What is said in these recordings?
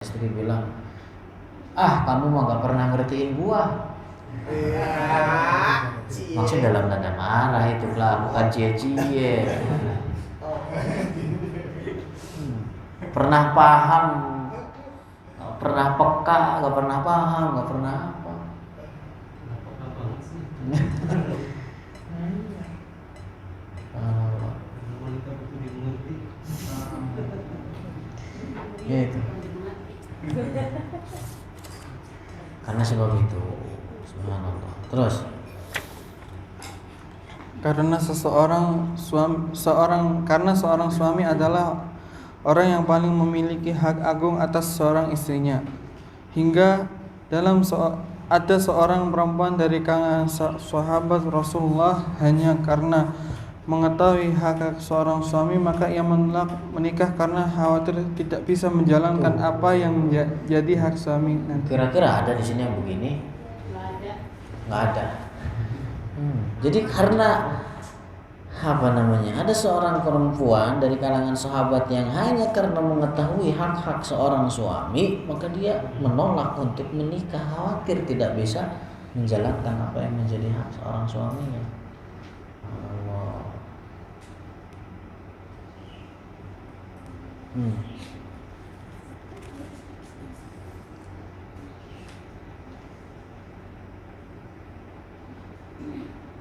istri bilang, kamu mah gak pernah ngertiin gua. Maksud dalam nada marah itu lah, bukan cie-cie. Pernah paham, gak pernah peka, gak pernah paham, gak pernah apa. Ya itu. Karena sebab itu, subhanallah. Terus, karena seorang suami adalah orang yang paling memiliki hak agung atas seorang istrinya, hingga ada seorang perempuan dari kalangan sahabat Rasulullah hanya karena mengetahui hak seorang suami maka ia menolak menikah karena khawatir tidak bisa menjalankan apa yang menjadi hak suami nanti. Kira-kira ada di sini yang begini? Nggak ada. Jadi karena ada seorang perempuan dari kalangan sahabat yang hanya karena mengetahui hak-hak seorang suami maka dia menolak untuk menikah, khawatir tidak bisa menjalankan apa yang menjadi hak seorang suaminya. Allah.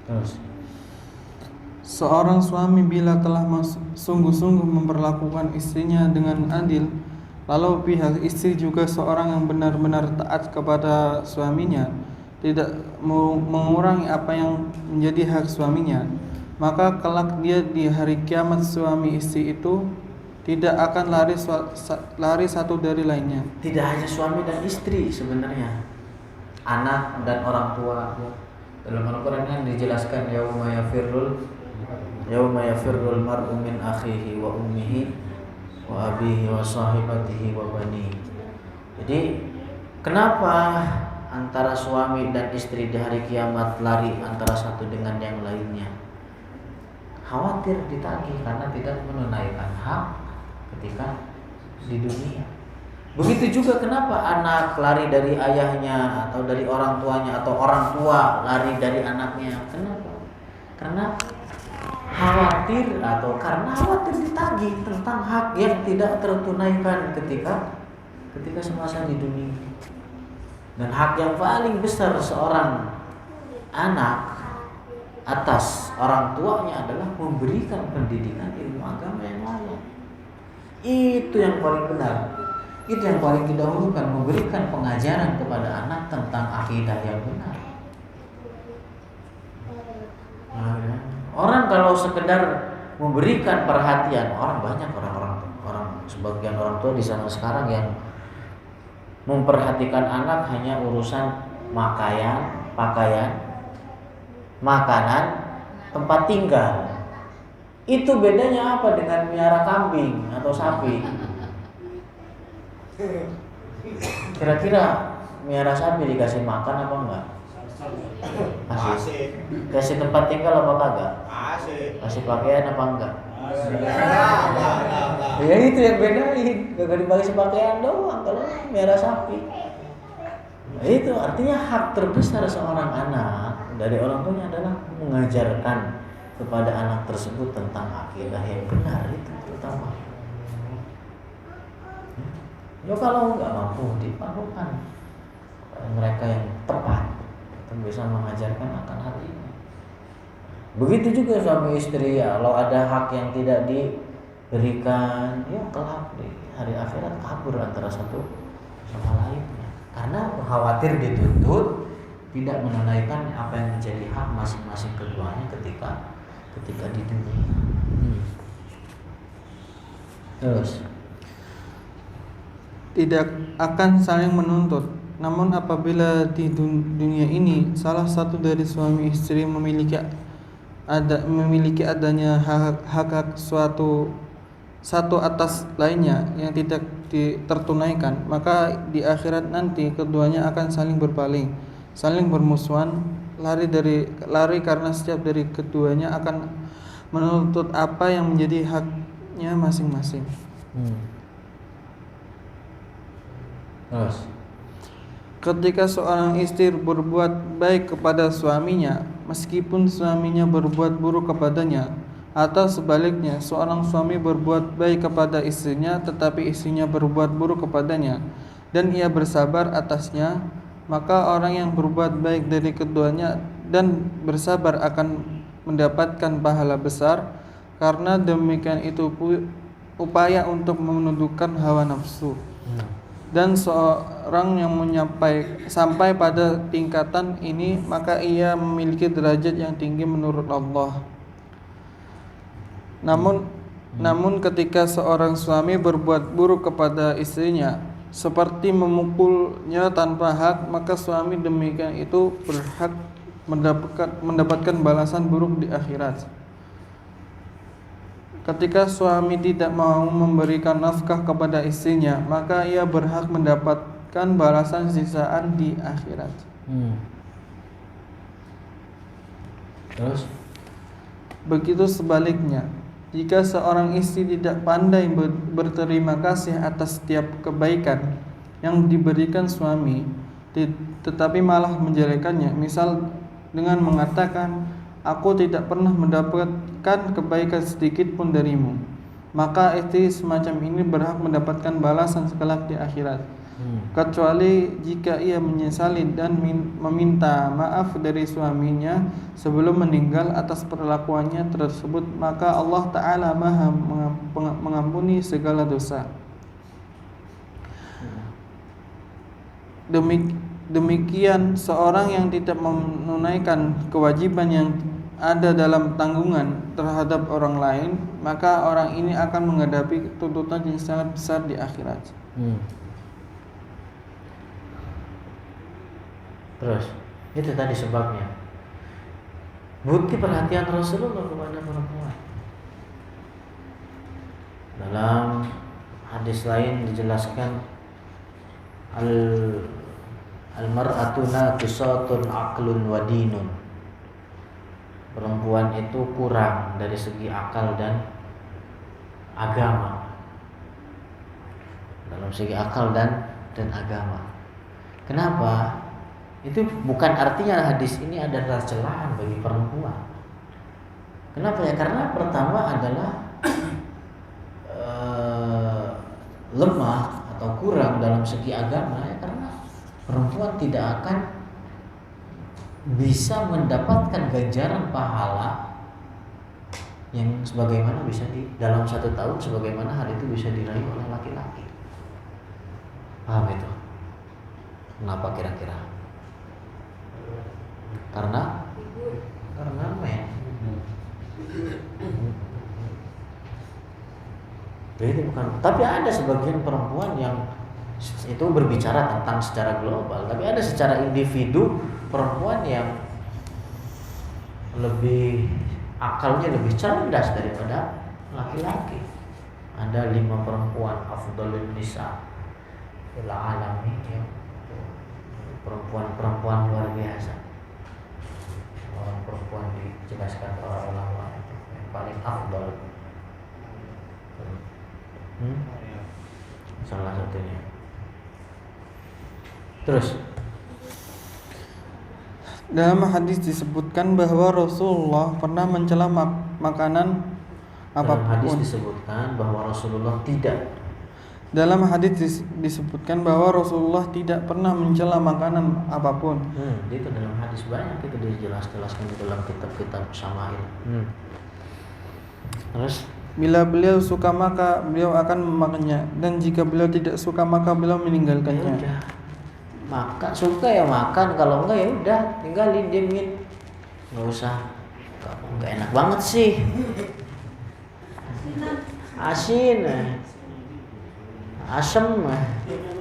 Terus, seorang suami bila telah sungguh-sungguh memperlakukan istrinya dengan adil, lalu pihak istri juga seorang yang benar-benar taat kepada suaminya, tidak mengurangi apa yang menjadi hak suaminya, maka kelak dia di hari kiamat suami istri itu tidak akan lari satu dari lainnya. Tidak hanya suami dan istri sebenarnya, anak dan orang tua. Dalam Al-Quran kan dijelaskan yauma yafirrul mar'u min akhihi wa ummihi wa abihi wa sahibatihi wa bani. Jadi kenapa antara suami dan istri di hari kiamat lari antara satu dengan yang lainnya? Khawatir ditagih karena tidak menunaikan hak ketika di dunia. Begitu juga kenapa anak lari dari ayahnya atau dari orang tuanya atau orang tua lari dari anaknya. Kenapa? Karena khawatir ditagih tentang hak yang tidak tertunaikan ketika semasa di dunia. Dan hak yang paling besar seorang anak atas orang tuanya adalah memberikan pendidikan ilmu agama yang layak. Itu yang paling benar. Itu yang paling didahulukan, memberikan pengajaran kepada anak tentang akidah yang benar. Orang kalau sekedar memberikan perhatian, orang sebagian orang tua di sana sekarang yang memperhatikan anak hanya urusan pakaian, makanan, tempat tinggal. Itu bedanya apa dengan miara kambing atau sapi? Kira-kira miara sapi dikasih makan apa enggak? Kasih tempat tinggal apa kagak? Kasih pakaian apa enggak? Ya itu yang bedain. Gak dikasih pakaian doang kalau miara sapi. Nah, itu artinya hak terbesar seorang anak dari orang tuanya adalah mengajarkan kepada anak tersebut tentang akidah yang benar, itu terutama. Ya kalau nggak mampu dipadukan mereka yang tepat untuk bisa mengajarkan akan hal ini. Begitu juga suami istri, ya, kalau ada hak yang tidak diberikan, ya kelak di hari akhirat kabur antara satu sama lainnya. Karena khawatir dituntut tidak menunaikan apa yang menjadi hak masing-masing keduanya ketika di dunia. Terus, tidak akan saling menuntut. Namun apabila di dunia ini salah satu dari suami istri memiliki adanya hak satu atas lainnya yang tidak tertunaikan, maka di akhirat nanti keduanya akan saling berpaling, saling bermusuhan, lari karena setiap dari keduanya akan menuntut apa yang menjadi haknya masing-masing. Terus. Ketika seorang istri berbuat baik kepada suaminya, meskipun suaminya berbuat buruk kepadanya, atau sebaliknya, seorang suami berbuat baik kepada istrinya, tetapi istrinya berbuat buruk kepadanya, dan ia bersabar atasnya, maka orang yang berbuat baik dari keduanya dan bersabar akan mendapatkan pahala besar, karena demikian itu upaya untuk menundukkan hawa nafsu. Dan seorang yang sampai pada tingkatan ini, maka ia memiliki derajat yang tinggi menurut Allah. Namun ketika seorang suami berbuat buruk kepada istrinya, seperti memukulnya tanpa hak, maka suami demikian itu berhak mendapatkan balasan buruk di akhirat. Ketika suami tidak mau memberikan nafkah kepada istrinya, maka ia berhak mendapatkan balasan sisaan di akhirat. Terus? Begitu sebaliknya, jika seorang istri tidak pandai berterima kasih atas setiap kebaikan yang diberikan suami, tetapi malah menjelekannya, misal dengan mengatakan, "Aku tidak pernah mendapatkan kebaikan sedikit pun darimu," maka istri semacam ini berhak mendapatkan balasan kelak di akhirat. Kecuali jika ia menyesali dan meminta maaf dari suaminya sebelum meninggal atas perlakuannya tersebut, maka Allah Ta'ala Maha mengampuni segala dosa. Demikian seorang yang tidak menunaikan kewajiban yang ada dalam tanggungan terhadap orang lain, maka orang ini akan menghadapi tuntutan yang sangat besar di akhirat. Terus, itu tadi sebabnya. Bukti perhatian Rasulullah kepada perempuan. Dalam hadis lain dijelaskan, al-mar'atu naqisatun aqlun wa dinun. Perempuan itu kurang dari segi akal dan agama. Dalam segi akal dan agama. Kenapa? Itu bukan artinya hadis ini adalah celaan bagi perempuan. Kenapa ya? Karena pertama adalah lemah atau kurang dalam segi agama ya, karena perempuan tidak akan bisa mendapatkan ganjaran pahala yang sebagaimana bisa dalam 1 tahun, sebagaimana hal itu bisa diraih oleh laki-laki. Paham itu? Kenapa kira-kira? Karena men. Jadi bukan. Tapi ada sebagian perempuan yang itu berbicara tentang secara global. Tapi ada secara individu perempuan yang lebih akalnya lebih cerdas daripada laki-laki. Ada 5 perempuan afdhalun nisa fil alamin, ya. Perempuan luar biasa. Orang perempuan dijelaskan para ulama itu yang paling afdal. Salah satunya. Terus dalam hadis disebutkan bahwa Rasulullah pernah mencela makanan apapun. Dalam hadis disebutkan bahwa Rasulullah tidak. Dalam hadis disebutkan bahwa Rasulullah tidak pernah mencela makanan apapun. Itu dalam hadis banyak itu dijelaskan di dalam kitab-kitab Syama'il. Terus bila beliau suka maka beliau akan memakannya, dan jika beliau tidak suka maka beliau meninggalkannya. Ya udah. Makan suka ya makan, kalau enggak ya udah tinggalin, diemin. Enggak usah. Enggak enak banget sih. Asin. Asem,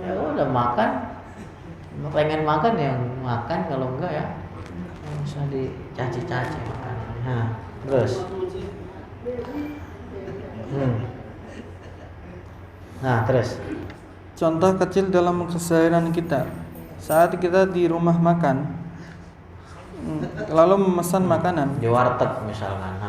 ya udah makan, pengen makan ya makan, kalau enggak ya nggak usah dicaci-caci makan. Terus, terus. Contoh kecil dalam keseharian kita, saat kita di rumah makan, lalu memesan makanan Di warteg misalkan,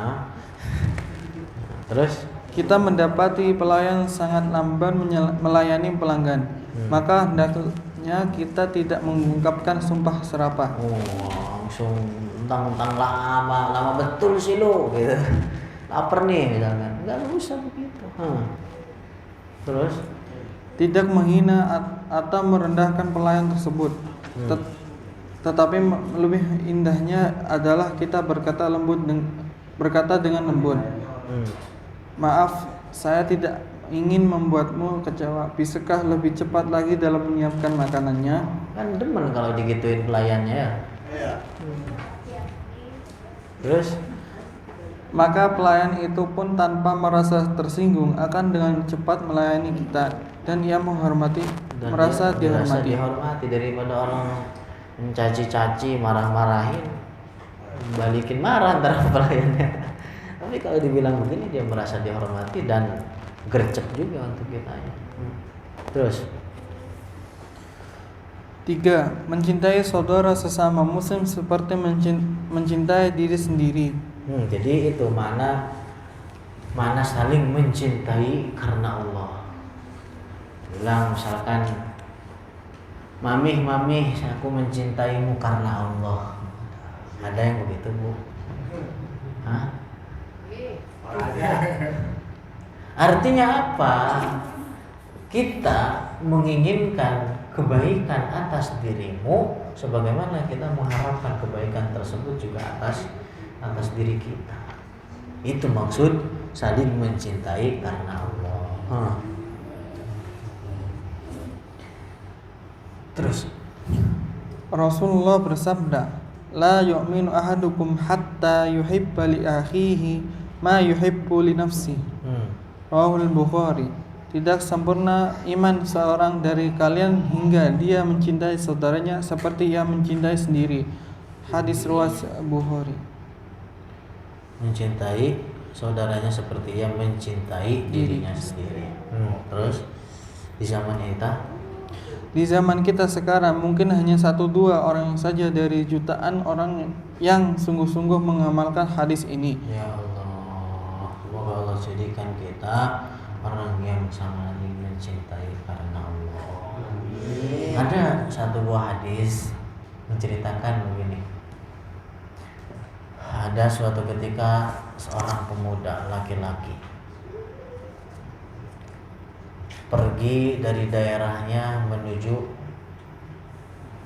Terus kita mendapati pelayan sangat lamban melayani pelanggan, maka hendaknya kita tidak mengungkapkan sumpah serapah. Langsung tentang lama betul sih lo gitu. Lapar nih misalkan, nggak usah begitu. Terus Tidak menghina atau merendahkan pelayan tersebut. Tetapi lebih indahnya adalah kita berkata dengan lembut. Maaf, saya tidak ingin membuatmu kecewa. Bisakah lebih cepat lagi dalam menyiapkan makanannya? Kan demen kalau digituin pelayannya ya. Terus Maka pelayan itu pun tanpa merasa tersinggung akan dengan cepat melayani kita, dan ia merasa dihormati. Daripada orang mencaci-caci, marah-marahin, balikin marah antara pelayannya. Tapi kalau dibilang begini dia merasa dihormati dan gercep juga untuk kita. Terus 3. Mencintai saudara sesama muslim seperti mencintai diri sendiri. Jadi itu mana saling mencintai karena Allah. Bilang misalkan, Mami, aku mencintaimu karena Allah. Ada yang begitu, Bu? Hah? Artinya apa? Kita menginginkan kebaikan atas dirimu sebagaimana kita mengharapkan kebaikan tersebut juga atas diri kita. Itu maksud saling mencintai karena Allah. Terus Rasulullah bersabda, "La yu'minu ahadukum hatta yuhibba li akhihi ma yuhibbu li nafsi." Rahul Bukhari. Tidak sempurna iman seorang dari kalian hingga dia mencintai saudaranya seperti ia mencintai sendiri. Hadis riwayat Bukhari. Mencintai saudaranya seperti ia mencintai dirinya sendiri. Terus di zaman kita sekarang mungkin hanya 1-2 orang saja dari jutaan orang yang sungguh-sungguh mengamalkan hadis ini. Ya Allah, semoga Allah jadikan kita orang yang sangat mencintai karena Allah. Ada satu buah hadis menceritakan begini. Ada suatu ketika seorang pemuda laki-laki pergi dari daerahnya menuju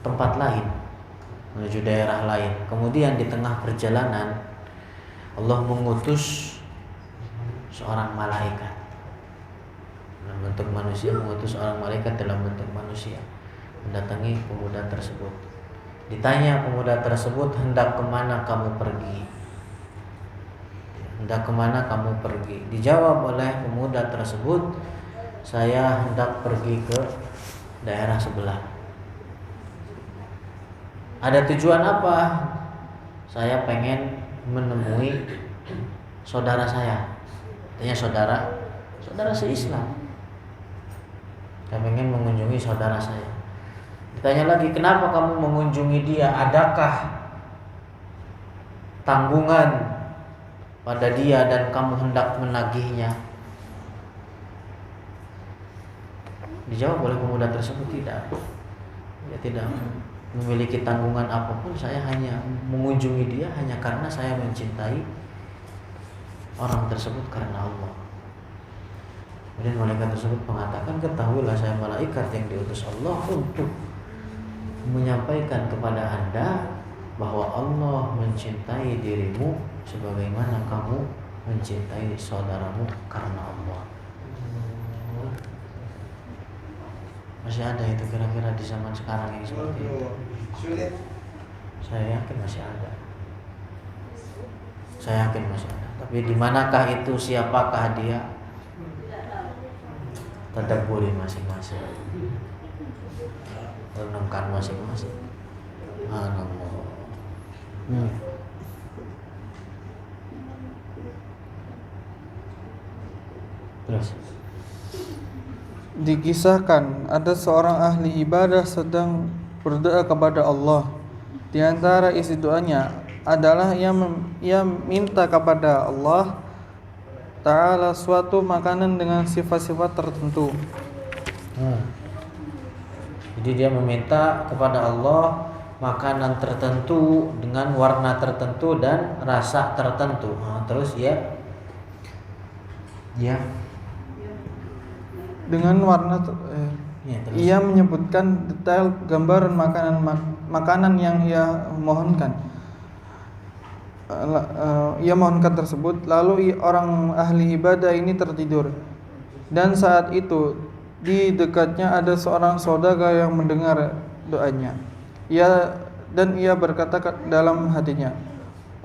tempat lain, menuju daerah lain. Kemudian di tengah perjalanan Allah mengutus seorang malaikat dalam bentuk manusia, mengutus seorang malaikat dalam bentuk manusia mendatangi pemuda tersebut. Ditanya pemuda tersebut, hendak kemana kamu pergi? Hendak kemana kamu pergi? Dijawab oleh pemuda tersebut, saya hendak pergi ke daerah sebelah. Ada tujuan apa? Saya pengen menemui saudara saya. Artinya saudara se-Islam. Saya pengen mengunjungi saudara saya. Ditanya lagi, kenapa kamu mengunjungi dia? Adakah tanggungan pada dia dan kamu hendak menagihnya? Dijawab oleh pemuda tersebut, tidak. Dia tidak memiliki tanggungan apapun. Saya hanya mengunjungi dia hanya karena saya mencintai orang tersebut karena Allah. Kemudian malaikat tersebut mengatakan, ketahuilah saya malaikat yang diutus Allah untuk menyampaikan kepada Anda bahwa Allah mencintai dirimu sebagaimana kamu mencintai saudaramu karena Allah. Masih ada itu kira-kira di zaman sekarang yang seperti itu? Saya yakin masih ada. Tapi di manakah itu? Siapakah dia? Tadabburi masing-masing, renungkan masing-masing. Subhanallah. Terus dikisahkan ada seorang ahli ibadah sedang berdoa kepada Allah. Di antara isi doanya adalah ia minta kepada Allah Ta'ala suatu makanan dengan sifat-sifat tertentu. Jadi dia meminta kepada Allah makanan tertentu dengan warna tertentu dan rasa tertentu. Terus ya dengan warna terus. Ia menyebutkan detail gambaran makanan yang ia mohonkan. Ia mohonkan tersebut, lalu orang ahli ibadah ini tertidur. Dan saat itu di dekatnya ada seorang saudagar yang mendengar doanya. Ia berkata dalam hatinya,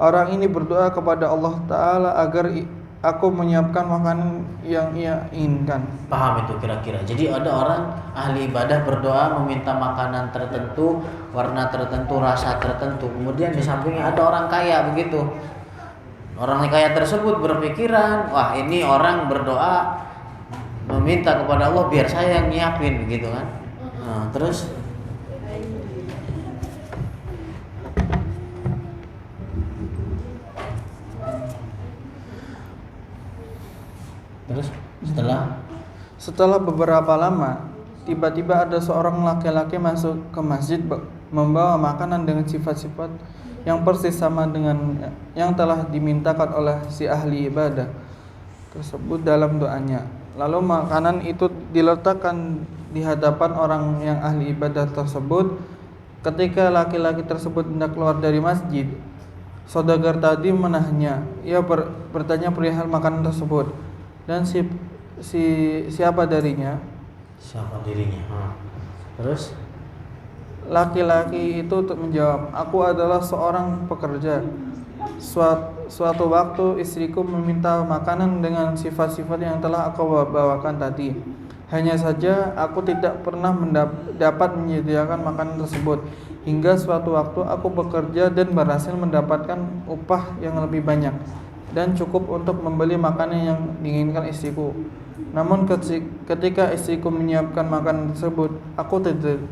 orang ini berdoa kepada Allah Ta'ala agar aku menyiapkan makanan yang ia inginkan. Paham itu kira-kira. Jadi ada orang ahli ibadah berdoa meminta makanan tertentu, warna tertentu, rasa tertentu. Kemudian di sampingnya ada orang kaya begitu. Orang kaya tersebut berpikiran, wah ini orang berdoa meminta kepada Allah biar saya yang nyiapin begitu kan. Terus setelah beberapa lama, tiba-tiba ada seorang laki-laki masuk ke masjid membawa makanan dengan sifat-sifat yang persis sama dengan yang telah dimintakan oleh si ahli ibadah tersebut dalam doanya. Lalu makanan itu diletakkan di hadapan orang yang ahli ibadah tersebut. Ketika laki-laki tersebut hendak keluar dari masjid, saudagar tadi menahannya. Ia bertanya perihal makanan tersebut dan siapa dirinya. Terus laki-laki itu menjawab, aku adalah seorang pekerja. Suatu waktu istriku meminta makanan dengan sifat-sifat yang telah aku bawakan tadi. Hanya saja aku tidak pernah dapat menyediakan makanan tersebut. Hingga suatu waktu aku bekerja dan berhasil mendapatkan upah yang lebih banyak dan cukup untuk membeli makanan yang diinginkan istriku. Namun ketika istriku menyiapkan makanan tersebut, aku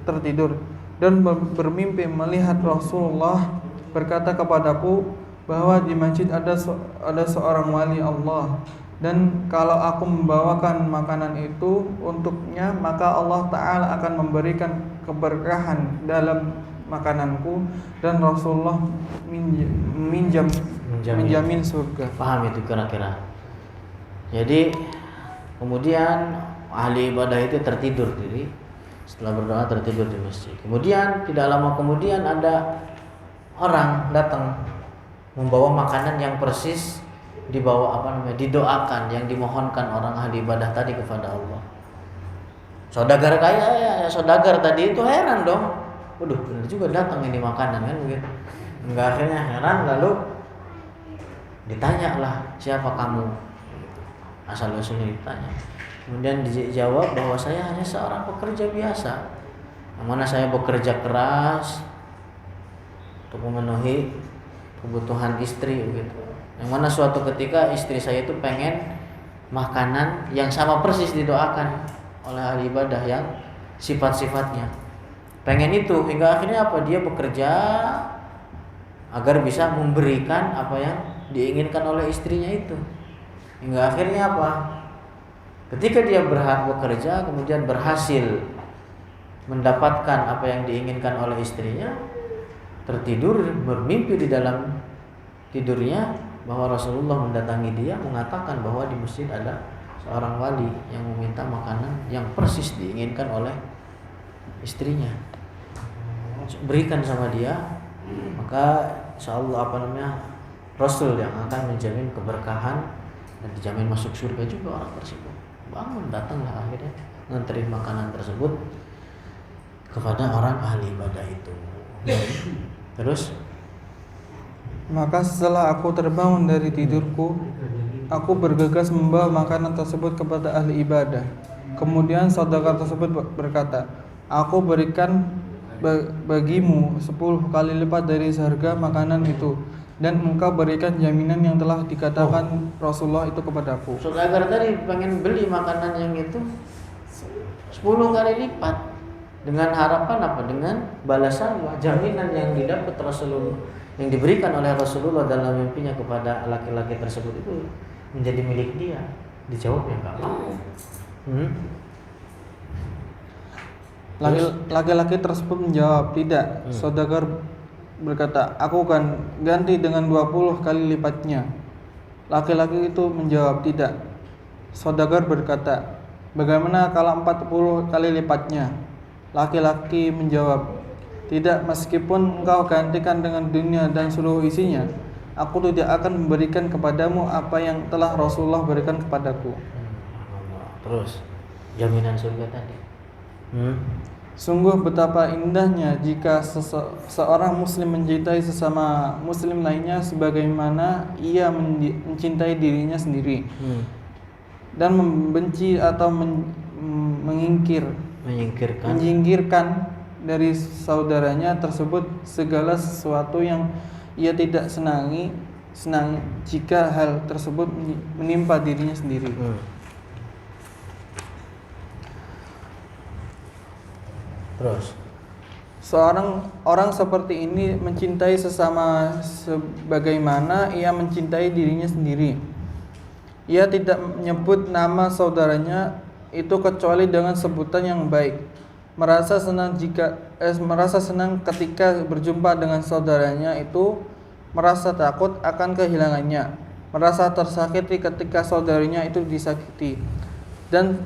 tertidur dan bermimpi melihat Rasulullah berkata kepadaku bahwa di masjid ada seorang wali Allah, dan kalau aku membawakan makanan itu untuknya, maka Allah Ta'ala akan memberikan keberkahan dalam makananku, dan Rasulullah menjamin surga. Paham itu kira-kira. Jadi kemudian ahli ibadah itu tertidur, jadi setelah berdoa tertidur di masjid. Kemudian tidak lama kemudian ada orang datang membawa makanan yang persis didoakan, yang dimohonkan orang ahli ibadah tadi kepada Allah. Saudagar kaya ya, saudagar tadi itu heran dong. Waduh, benar juga datang ini makanan kan begitu. Enggak, akhirnya heran, lalu ditanyalah, siapa kamu? Asal-usulnya ditanya. Kemudian dijawab bahwa saya hanya seorang pekerja biasa, yang mana saya bekerja keras untuk memenuhi kebutuhan istri begitu. Yang mana suatu ketika istri saya itu pengen makanan yang sama persis didoakan oleh ahli ibadah yang sifat-sifatnya. Pengen itu, hingga akhirnya apa? Dia bekerja agar bisa memberikan apa yang diinginkan oleh istrinya itu. Hingga akhirnya apa? Ketika dia bekerja kemudian berhasil mendapatkan apa yang diinginkan oleh istrinya, tertidur bermimpi di dalam tidurnya bahwa Rasulullah mendatangi dia mengatakan bahwa di masjid ada seorang wali yang meminta makanan yang persis diinginkan oleh istrinya. Berikan sama dia, maka insyaallah Rasul yang akan menjamin keberkahan dan dijamin masuk surga juga orang tersebut. Bangun, datanglah akhirnya nganterin makanan tersebut kepada orang ahli ibadah itu. Terus maka setelah aku terbangun dari tidurku, aku bergegas membawa makanan tersebut kepada ahli ibadah. Kemudian saudagar tersebut berkata, aku berikan bagimu 10 kali lipat dari seharga makanan itu, dan engkau berikan jaminan yang telah dikatakan Rasulullah itu kepadaku. Saudagar tadi pengen beli makanan yang itu 10 kali lipat, dengan harapan apa? Dengan balasan jaminan yang didapat Rasulullah, yang diberikan oleh Rasulullah dalam mimpinya kepada laki-laki tersebut itu menjadi milik dia. Dijawabnya enggak mau. Laki-laki tersebut menjawab, "Tidak." Saudagar berkata, "Aku akan ganti dengan 20 kali lipatnya." Laki-laki itu menjawab, "Tidak." Saudagar berkata, "Bagaimana kalau 40 kali lipatnya?" Laki-laki menjawab, "Tidak, meskipun engkau gantikan dengan dunia dan seluruh isinya, aku tidak akan memberikan kepadamu apa yang telah Rasulullah berikan kepadaku." Terus jaminan surga tadi. Sungguh betapa indahnya jika seorang muslim mencintai sesama muslim lainnya sebagaimana ia mencintai dirinya sendiri, dan membenci atau menyingkirkan dari saudaranya tersebut segala sesuatu yang ia tidak senang jika hal tersebut menimpa dirinya sendiri. Terus Seorang orang seperti ini mencintai sesama sebagaimana ia mencintai dirinya sendiri. Ia tidak menyebut nama saudaranya itu kecuali dengan sebutan yang baik. Merasa senang ketika berjumpa dengan saudaranya itu, merasa takut akan kehilangannya, merasa tersakiti ketika saudaranya itu disakiti, dan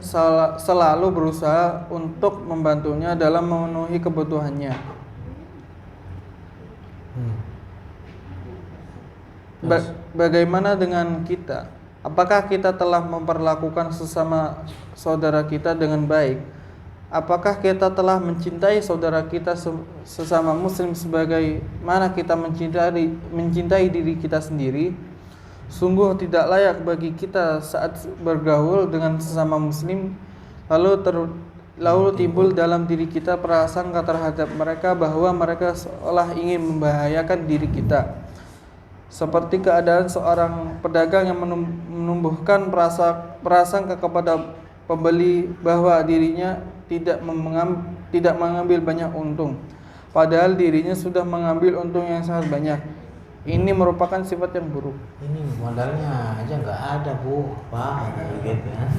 selalu berusaha untuk membantunya dalam memenuhi kebutuhannya. Bagaimana dengan kita? Apakah kita telah memperlakukan sesama saudara kita dengan baik? Apakah kita telah mencintai saudara kita sesama muslim sebagaimana kita mencintai diri kita sendiri? Sungguh tidak layak bagi kita saat bergaul dengan sesama muslim lalu timbul dalam diri kita prasangka terhadap mereka bahwa mereka seolah ingin membahayakan diri kita. Seperti keadaan seorang pedagang yang menumbuhkan prasangka kepada pembeli bahwa dirinya tidak mengambil banyak untung, padahal dirinya sudah mengambil untung yang sangat banyak. Ini merupakan sifat yang buruk. Ini modalnya aja nggak ada, Bu, Pak, gitu ya.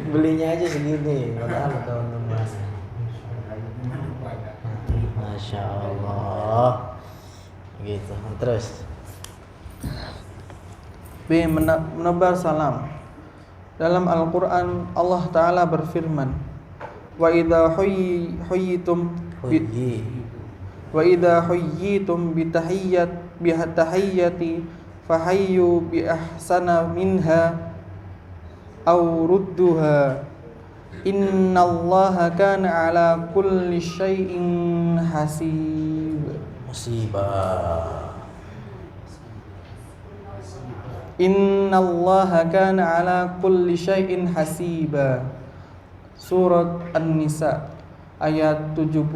Belinya aja segini, modal atau untung mas. Masya Allah. Gitu. Terus B. Menebar salam. Dalam Al-Quran Allah Ta'ala berfirman, Wa idha huyyitum bitahiyyati fahayyu bi ahsana minha aw rudduha innallaha kana ala kulli syai'in hasib. Innallaha kana ala kulli syai'in hasiba. Surat An-Nisa ayat 86.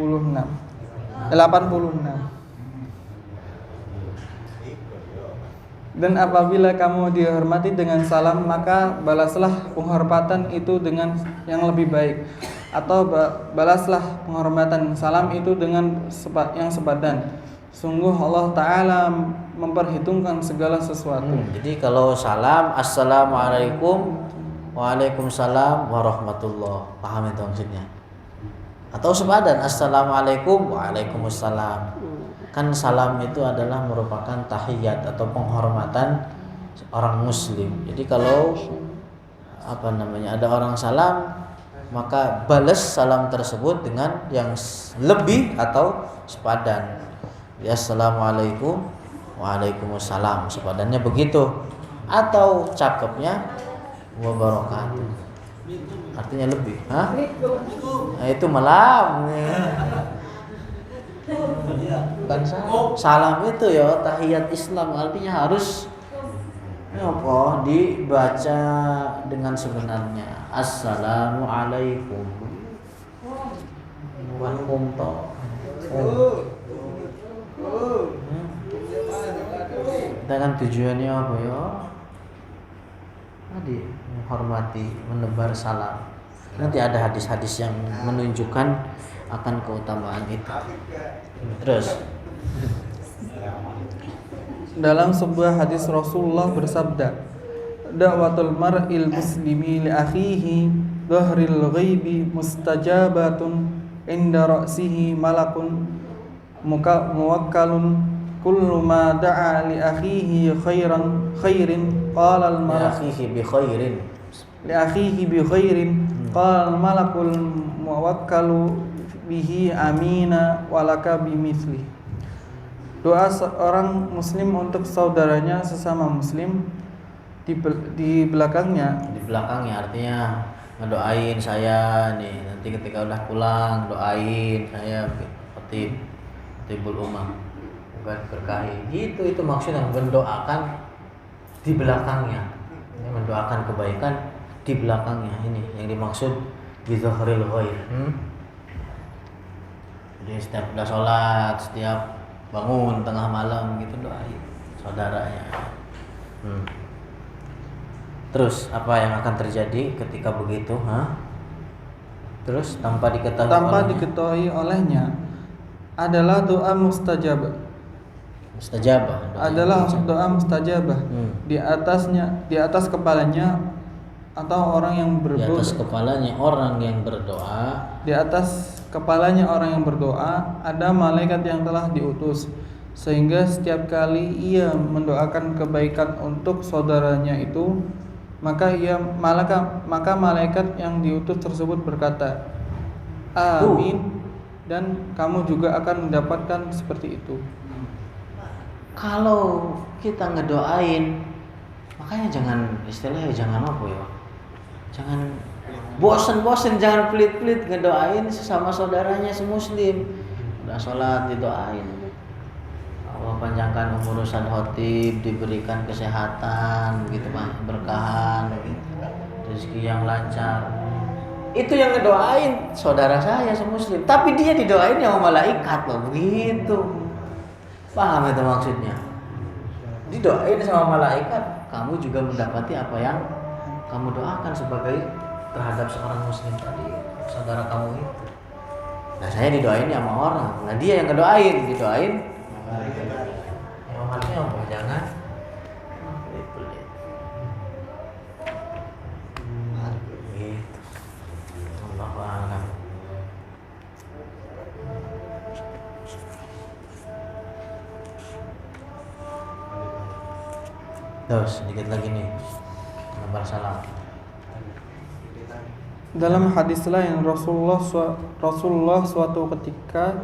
Dan apabila kamu dihormati dengan salam, maka balaslah penghormatan itu dengan yang lebih baik, atau balaslah penghormatan salam itu dengan yang sepadan. Sungguh Allah Ta'ala memperhitungkan segala sesuatu. Jadi kalau salam, assalamualaikum, waalaikumsalam warahmatullah, paham itu maksudnya? Atau sepadan, assalamualaikum, waalaikumsalam. Kan salam itu adalah merupakan tahiyat atau penghormatan orang muslim. Jadi kalau ada orang salam, maka balas salam tersebut dengan yang lebih atau sepadan. Ya, assalamualaikum, waalaikumsalam, sepadannya begitu. Atau cakepnya wabarakatuh, artinya lebih. Nah, itu malam. Bukan salam itu ya tahiyat Islam, artinya harus dibaca dengan sebenarnya. Assalamualaikum. Bukan kita kan tujuannya apa ya? Tadi menghormati, menebar salam. Nanti ada hadis-hadis yang menunjukkan akan keutamaan itu. Terus dalam sebuah hadis Rasulullah bersabda, da'watul mar'il muslimi li akhihi dhahril ghaibi mustajabatun inda ra'sihi malakun muwakkalun kullu ma da'a li akhihi khairin qala al malak li akhihi bi khairin qala al malakul muwakkalu bihi amina walaka bimithli. Doa seorang muslim untuk saudaranya sesama muslim di belakangnya artinya ngedoain saya nih, nanti ketika udah pulang doain saya khotibul ummah, bukan berkahi gitu. Itu maksudnya mendoakan di belakangnya, mendoakan kebaikan di belakangnya. Ini yang dimaksud bizakhril ghair. Jadi setiap udah sholat, setiap bangun tengah malam gitu doain saudaranya. Terus apa yang akan terjadi ketika begitu? Terus tanpa diketahui olehnya adalah doa mustajabah. Adalah doa mustajabah. Di atas kepalanya atau orang yang berdoa. Di atas kepalanya orang yang berdoa. Di atas kepalanya orang yang berdoa ada malaikat yang telah diutus, sehingga setiap kali ia mendoakan kebaikan untuk saudaranya itu, maka malaikat yang diutus tersebut berkata, amin, dan kamu juga akan mendapatkan seperti itu. Kalau kita ngedoain, makanya jangan bosen, jangan pelit-pelit ngedoain sesama saudaranya semuslim. Udah sholat didoain, Allah panjangkan umur Ustaz Khotib, diberikan kesehatan begitu, berkahan gitu, rezeki yang lancar. Itu yang ngedoain saudara saya semuslim, tapi dia didoain sama malaikat loh, begitu. Paham itu maksudnya? Didoain sama malaikat, kamu juga mendapati apa yang kamu doakan sebagai terhadap seorang muslim tadi, saudara kamu itu. Nah, saya didoain sama orang, nah dia yang didoain ya, maksudnya apa? Jangan pelit-pelit. Gitu. Allahu a'lam. Terus sedikit lagi nih, kabar salam. Dalam hadis lain Rasulullah suatu ketika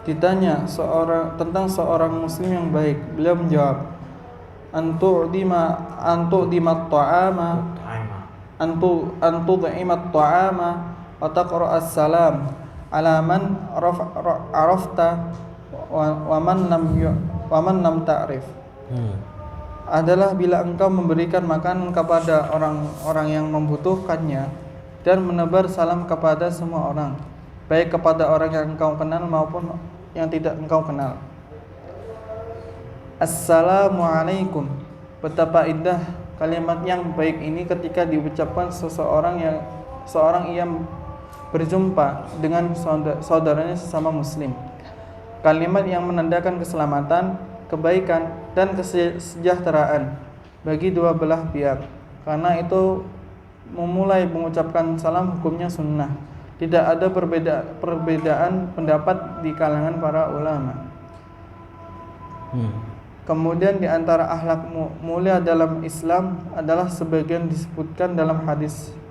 ditanya tentang seorang muslim yang baik, beliau menjawab, antu'dima ta'ama wa taqra as-salam ala man arafta wa man lam ta'rif. Adalah bila engkau memberikan makanan kepada orang-orang yang membutuhkannya dan menebar salam kepada semua orang, baik kepada orang yang engkau kenal maupun yang tidak engkau kenal. Assalamualaikum. Betapa indah kalimat yang baik ini ketika diucapkan seorang ia berjumpa dengan saudaranya sesama muslim. Kalimat yang menandakan keselamatan, kebaikan, dan kesejahteraan bagi dua belah pihak. Karena itu memulai mengucapkan salam hukumnya sunnah. Tidak ada perbedaan pendapat di kalangan para ulama. Kemudian di antara akhlak mulia dalam Islam adalah sebagian disebutkan dalam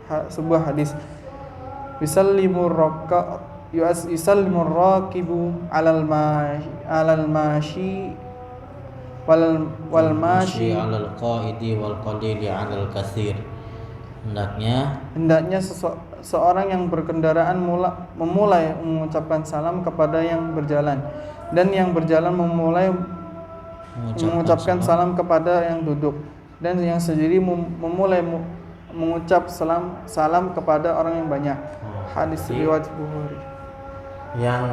sebuah hadis. Yusallimur raqibu alal mashi wal mashi alal qaidi wal qadidi alal katsir. Hendaknya seorang yang berkendaraan memulai mengucapkan salam kepada yang berjalan, dan yang berjalan memulai mengucapkan salam kepada yang duduk, dan yang sendiri memulai mengucap salam kepada orang yang banyak. Hadis riwayat Bukhari. Yang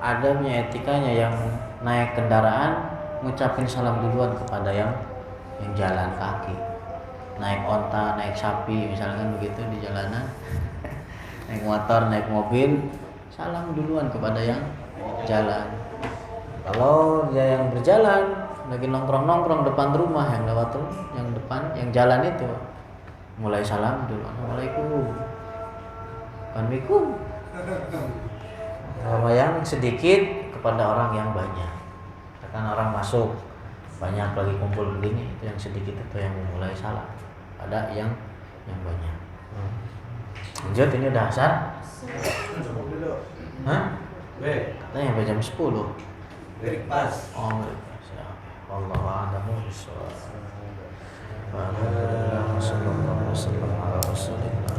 adabnya, etikanya, yang naik kendaraan ngucapin salam duluan kepada yang jalan kaki. Naik onta, naik sapi misalkan begitu di jalanan, naik motor, naik mobil, salam duluan kepada yang jalan. Kalau dia yang berjalan lagi nongkrong depan rumah, yang lewat tuh, yang depan, yang jalan itu, mulai salam dulu, assalamualaikum, waalaikumsalam. Sama yang sedikit kepada orang yang banyak. Kan orang masuk banyak lagi kumpul begini, itu yang sedikit itu yang mulai salah. Ada yang banyak. Lanjut, ini udah asar. Hah? Katanya sampai jam 10. Pas. Oh, ya. Wallahu a'lamu bishawab. Alhamdulillah, wassallallahu wasallam ala rasulillah.